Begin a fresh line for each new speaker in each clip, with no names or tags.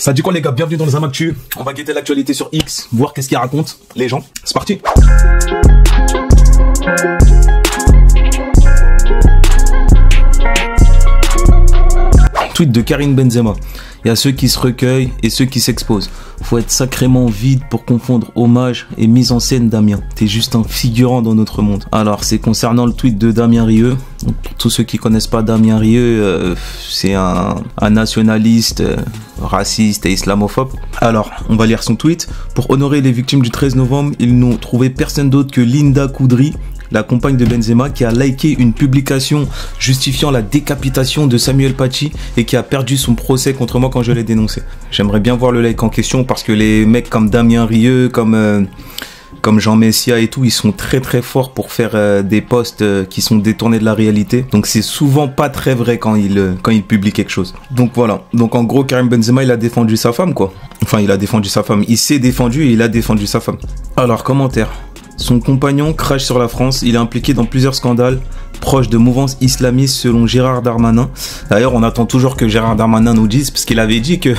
Ça dit quoi les gars, bienvenue dans les Amactu. On va guetter l'actualité sur X, voir qu'est-ce qu'ils racontent les gens. C'est parti. Tweet de Karim Benzema. Il y a ceux qui se recueillent et ceux qui s'exposent. Faut être sacrément vide pour confondre hommage et mise en scène Damien. T'es juste un figurant dans notre monde. Alors c'est concernant le tweet de Damien Rieu. Donc, pour tous ceux qui connaissent pas Damien Rieu, c'est un nationaliste, raciste et islamophobe. Alors on va lire son tweet. Pour honorer les victimes du 13 novembre, ils n'ont trouvé personne d'autre que Linda Coudry, la compagne de Benzema, qui a liké une publication justifiant la décapitation de Samuel Paty et qui a perdu son procès contre moi quand je l'ai dénoncé. J'aimerais bien voir le like en question parce que les mecs comme Damien Rieu, comme Jean Messia et tout, ils sont très très forts pour faire des posts qui sont détournés de la réalité. Donc c'est souvent pas très vrai quand il publie quelque chose. Donc voilà. Donc en gros, Karim Benzema, il a défendu sa femme, quoi. Enfin, il a défendu sa femme. Il s'est défendu et il a défendu sa femme. Alors, commentaire. Son compagnon crache sur la France, il est impliqué dans plusieurs scandales proches de mouvances islamistes selon Gérard Darmanin. D'ailleurs, on attend toujours que Gérard Darmanin nous dise, parce qu'il avait dit que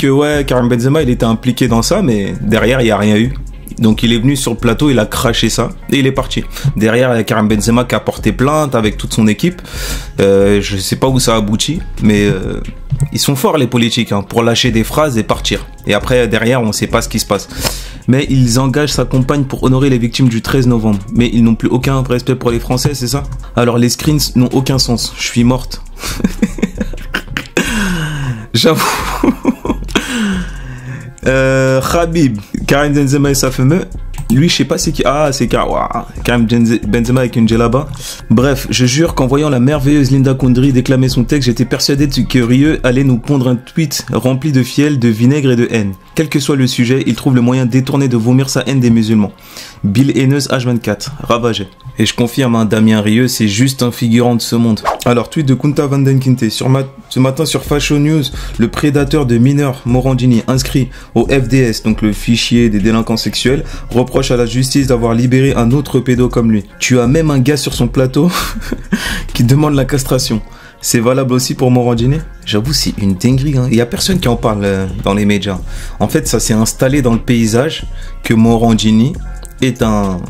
ouais, Karim Benzema, il était impliqué dans ça, mais derrière, il n'y a rien eu. Donc il est venu sur le plateau, il a craché ça et il est parti. Derrière, il y a Karim Benzema qui a porté plainte avec toute son équipe. Je sais pas où ça aboutit, mais ils sont forts les politiques hein, pour lâcher des phrases et partir. Et après, derrière, on sait pas ce qui se passe. Mais ils engagent sa compagne pour honorer les victimes du 13 novembre. Mais ils n'ont plus aucun respect pour les Français, c'est ça? Alors les screens n'ont aucun sens. Je suis morte. J'avoue. Khabib, Karim Benzema et sa femme. Lui, je sais pas c'est qui. Ah, c'est Karim Benzema avec une djellaba. Bref, je jure qu'en voyant la merveilleuse Linda Coudry déclamer son texte, j'étais persuadé que Rieu allait nous pondre un tweet rempli de fiel, de vinaigre et de haine. Quel que soit le sujet, il trouve le moyen détourné de vomir sa haine des musulmans. Bill haineuse H24, ravagé. Et je confirme, hein, Damien Rieu, c'est juste un figurant de ce monde. Alors, tweet de Kunta Van Den Kinte. Ce matin sur Fashion News, le prédateur de mineurs, Morandini, inscrit au FDS, donc le fichier des délinquants sexuels, reproche à la justice d'avoir libéré un autre pédo comme lui. Tu as même un gars sur son plateau qui demande la castration. C'est valable aussi pour Morandini? J'avoue, c'est une dinguerie. Hein. Il n'y a personne qui en parle dans les médias. En fait, ça s'est installé dans le paysage que Morandini est un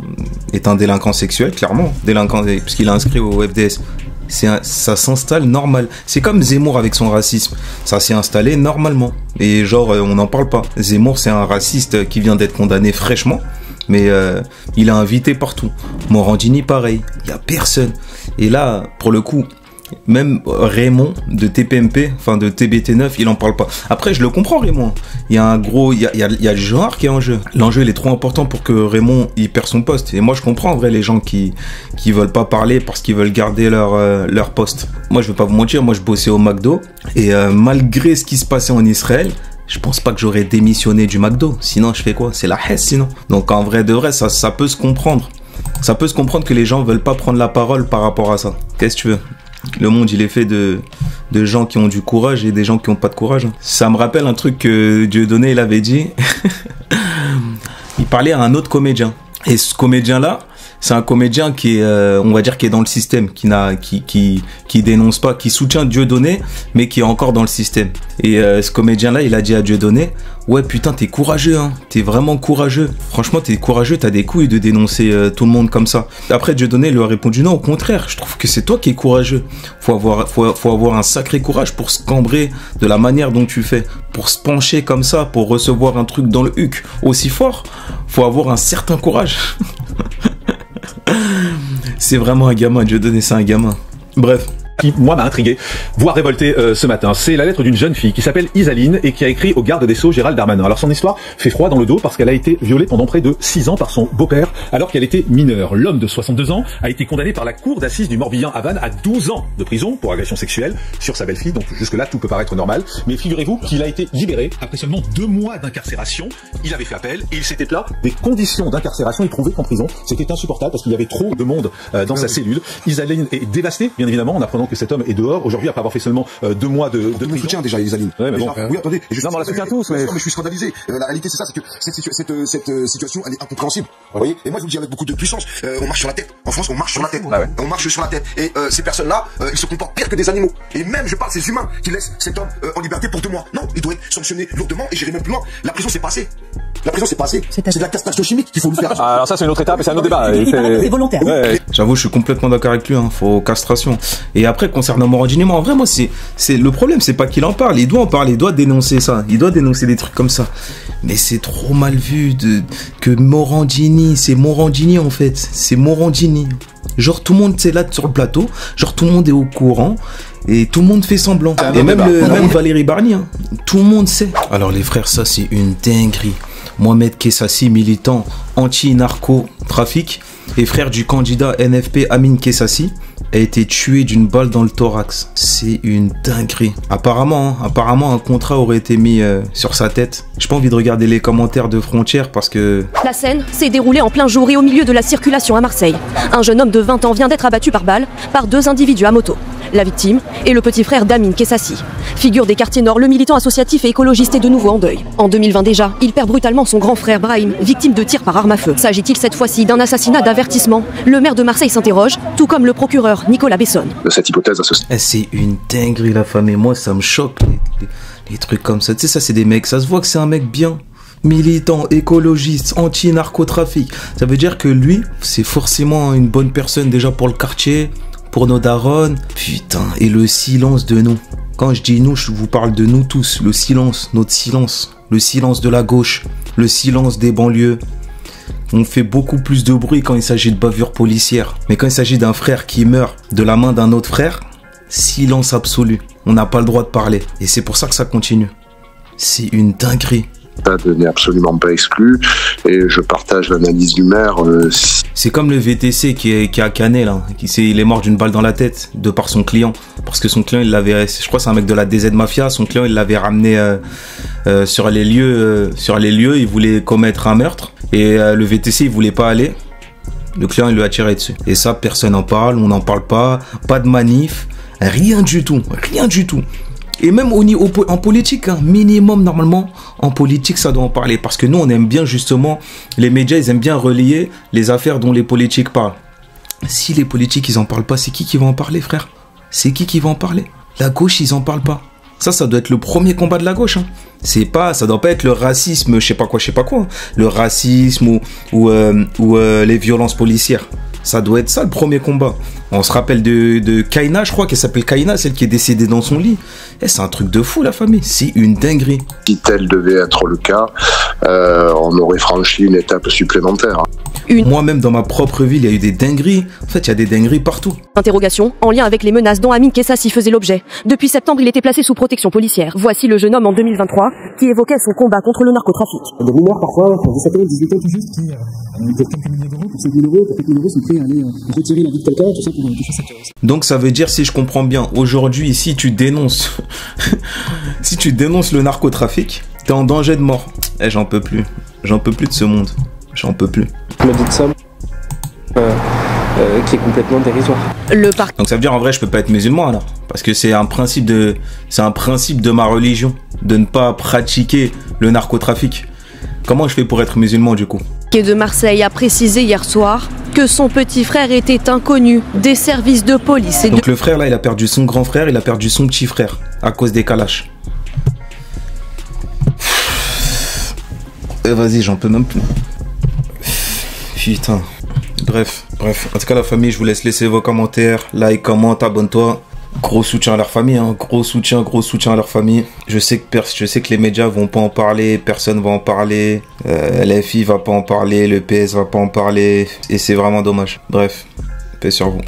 délinquant sexuel, clairement. Délinquant, puisqu'il est inscrit au FDS. Ça s'installe normal. C'est comme Zemmour avec son racisme. Ça s'est installé normalement. Et genre, on n'en parle pas. Zemmour, c'est un raciste qui vient d'être condamné fraîchement. Mais il est invité partout. Morandini, pareil. Il n'y a personne. Et là, pour le coup, même Raymond de TPMP, enfin de TBT9, il en parle pas. Après, je le comprends, Raymond. Il y a un gros, il y a le genre qui est en jeu. L'enjeu, il est trop important pour que Raymond, il perd son poste. Et moi, je comprends en vrai les gens qui veulent pas parler parce qu'ils veulent garder leur poste. Moi, je vais pas vous mentir, moi, je bossais au McDo. Et malgré ce qui se passait en Israël, je pense pas que j'aurais démissionné du McDo. Sinon, je fais quoi? C'est la haisse, sinon. Donc, en vrai de vrai, ça peut se comprendre. Ça peut se comprendre que les gens veulent pas prendre la parole par rapport à ça. Qu'est-ce que tu veux? Le monde, il est fait de gens qui ont du courage et des gens qui ont pas de courage. Ça me rappelle un truc que Dieudonné, il avait dit. Il parlait à un autre comédien. Et ce comédien-là, c'est un comédien qui est, on va dire, qui est dans le système, qui dénonce pas, qui soutient Dieudonné, mais qui est encore dans le système. Et ce comédien-là, il a dit à Dieudonné, ouais, putain, t'es courageux, hein, t'es vraiment courageux. Franchement, t'es courageux, t'as des couilles de dénoncer tout le monde comme ça. Après, Dieudonné lui a répondu, non, au contraire, je trouve que c'est toi qui es courageux. Faut avoir un sacré courage pour se cambrer de la manière dont tu fais, pour se pencher comme ça, pour recevoir un truc dans le huc aussi fort. Faut avoir un certain courage. C'est vraiment un gamin, Dieudonné, c'est un gamin. Bref.
Qui, moi, m'a intrigué, voire révolté ce matin. C'est la lettre d'une jeune fille qui s'appelle Isaline et qui a écrit au garde des Sceaux Gérald Darmanin. Alors son histoire fait froid dans le dos parce qu'elle a été violée pendant près de 6 ans par son beau-père alors qu'elle était mineure. L'homme de 62 ans a été condamné par la cour d'assises du Morbihan à Vannes à 12 ans de prison pour agression sexuelle sur sa belle-fille. Donc jusque-là, tout peut paraître normal. Mais figurez-vous qu'il a été libéré après seulement 2 mois d'incarcération. Il avait fait appel et il s'était plaint des conditions d'incarcération. Il trouvait qu'en prison, c'était insupportable parce qu'il y avait trop de monde dans sa cellule. Isaline est dévastée, bien évidemment, en apprenant maintenant que cet homme est dehors, aujourd'hui, après avoir fait seulement 2 mois de
Mon
prison.
soutien déjà, Isaline.
Ouais, mais bon,
Oui, attendez.
non, mais on la soutient tous, mais...
Mais je suis scandalisé. La réalité, c'est ça, c'est que cette situation, elle est incompréhensible. Vous voyez? Et moi, je vous le dis avec beaucoup de puissance. On marche sur la tête. En France, on marche sur la tête.
Ah ouais.
On marche sur la tête. Et ces personnes-là, ils se comportent pire que des animaux. Et même, je parle, ces humains qui laissent cet homme en liberté pour 2 mois. Non, il doit être sanctionné lourdement. Et j'irai même plus loin. La prison, c'est pas assez. La prison, c'est pas assez. C'est de la castration chimique qu'il faut lui faire.
Ah, alors ça, c'est une autre étape et c'est un autre débat.
C'est volontaire.
Ouais.
J'avoue, je suis complètement d'accord avec lui, hein. Faut castration. Et après, concernant Morandini, moi, en vrai, moi, c'est le problème, c'est pas qu'il en parle. Il doit en parler, il doit dénoncer ça. Il doit dénoncer des trucs comme ça. Mais c'est trop mal vu que Morandini, c'est Morandini, en fait. C'est Morandini. Genre, tout le monde, c'est là sur le plateau. Genre, tout le monde est au courant. Et tout le monde fait semblant. Et même, même Valérie Barnier, hein. Tout le monde sait. Alors, les frères, ça, c'est une dinguerie. Mohamed Kessassi, militant anti-narcotrafic et frère du candidat NFP Amin Kessassi, a été tué d'une balle dans le thorax. C'est une dinguerie. Apparemment, un contrat aurait été mis sur sa tête. J'ai pas envie de regarder les commentaires de Frontières parce que...
La scène s'est déroulée en plein jour et au milieu de la circulation à Marseille. Un jeune homme de 20 ans vient d'être abattu par balle par 2 individus à moto. La victime est le petit frère d'Amin Kessassi. Figure des quartiers nord, le militant associatif et écologiste est de nouveau en deuil. En 2020 déjà, il perd brutalement son grand frère Brahim, victime de tirs par arme à feu. S'agit-il cette fois-ci d'un assassinat d'avertissement? Le maire de Marseille s'interroge, tout comme le procureur Nicolas Besson.
Cette hypothèse associée.
C'est une dinguerie, la famille. Moi, ça me choque, les trucs comme ça. Tu sais, ça, c'est des mecs, ça se voit que c'est un mec bien. Militant, écologiste, anti-narcotrafic. Ça veut dire que lui, c'est forcément une bonne personne déjà pour le quartier, pour nos darons. Putain, et le silence de nous. Quand je dis nous, je vous parle de nous tous. Le silence, notre silence. Le silence de la gauche. Le silence des banlieues. On fait beaucoup plus de bruit quand il s'agit de bavure policière. Mais quand il s'agit d'un frère qui meurt de la main d'un autre frère, silence absolu. On n'a pas le droit de parler. Et c'est pour ça que ça continue. C'est une dinguerie.
N'est absolument pas exclu. Et je partage l'analyse du maire.
C'est comme le VTC qui a canné là, il est mort d'une balle dans la tête de par son client, parce que son client il l'avait, je crois que c'est un mec de la DZ Mafia, son client il l'avait ramené sur les lieux, il voulait commettre un meurtre et le VTC il voulait pas aller, le client il lui a tiré dessus. Et ça personne n'en parle, on n'en parle pas de manif, rien du tout. Et même en politique, hein, minimum normalement, en politique ça doit en parler. Parce que nous on aime bien justement, les médias ils aiment bien relayer les affaires dont les politiques parlent. Si les politiques ils en parlent pas, c'est qui va en parler frère? C'est qui va en parler? La gauche ils en parlent pas. Ça doit être le premier combat de la gauche. Hein. Ça doit pas être le racisme, je sais pas quoi. Hein. Le racisme ou les violences policières. Ça doit être ça le premier combat. On se rappelle de Kaina, je crois qu'elle s'appelle Kaina, celle qui est décédée dans son lit. C'est un truc de fou la famille, c'est une dinguerie.
Si tel devait être le cas, on aurait franchi une étape supplémentaire.
Moi-même dans ma propre ville, il y a eu des dingueries. En fait, il y a des dingueries partout.
Interrogation en lien avec les menaces dont Amin Kessassi faisait l'objet. Depuis septembre, il était placé sous protection policière. Voici le jeune homme en 2023 qui évoquait son combat contre le narcotrafic.
Des rumeurs parfois, 17 ans, 18 ans tout juste, qui pour quelques milliers d'euros, pour 5 000 euros, pour 4 000 euros, sont prêts à aller retirer la vie de quelqu'un, tout ça pour toucher sa cause.
Donc ça veut dire, si je comprends bien, aujourd'hui, si tu dénonces le narcotrafic, t'es en danger de mort. J'en peux plus de ce monde. J'en peux plus.
Tu m'as dit de ça qui est complètement dérisoire.
Donc ça veut dire en vrai je peux pas être musulman alors, parce que c'est un principe de ma religion de ne pas pratiquer le narcotrafic. Comment je fais pour être musulman du coup?
Quai de Marseille a précisé hier soir que son petit frère était inconnu des services de police.
Donc le frère là, il a perdu son grand frère, il a perdu son petit frère à cause des kalash. Vas-y, j'en peux même plus. Putain. Bref. En tout cas, la famille, je vous laisse laisser vos commentaires. Like, commente, abonne-toi. Gros soutien à leur famille, hein. Gros soutien à leur famille. Je sais que les médias vont pas en parler, personne va en parler. LFI va pas en parler, le PS va pas en parler. Et c'est vraiment dommage. Bref, paix sur vous.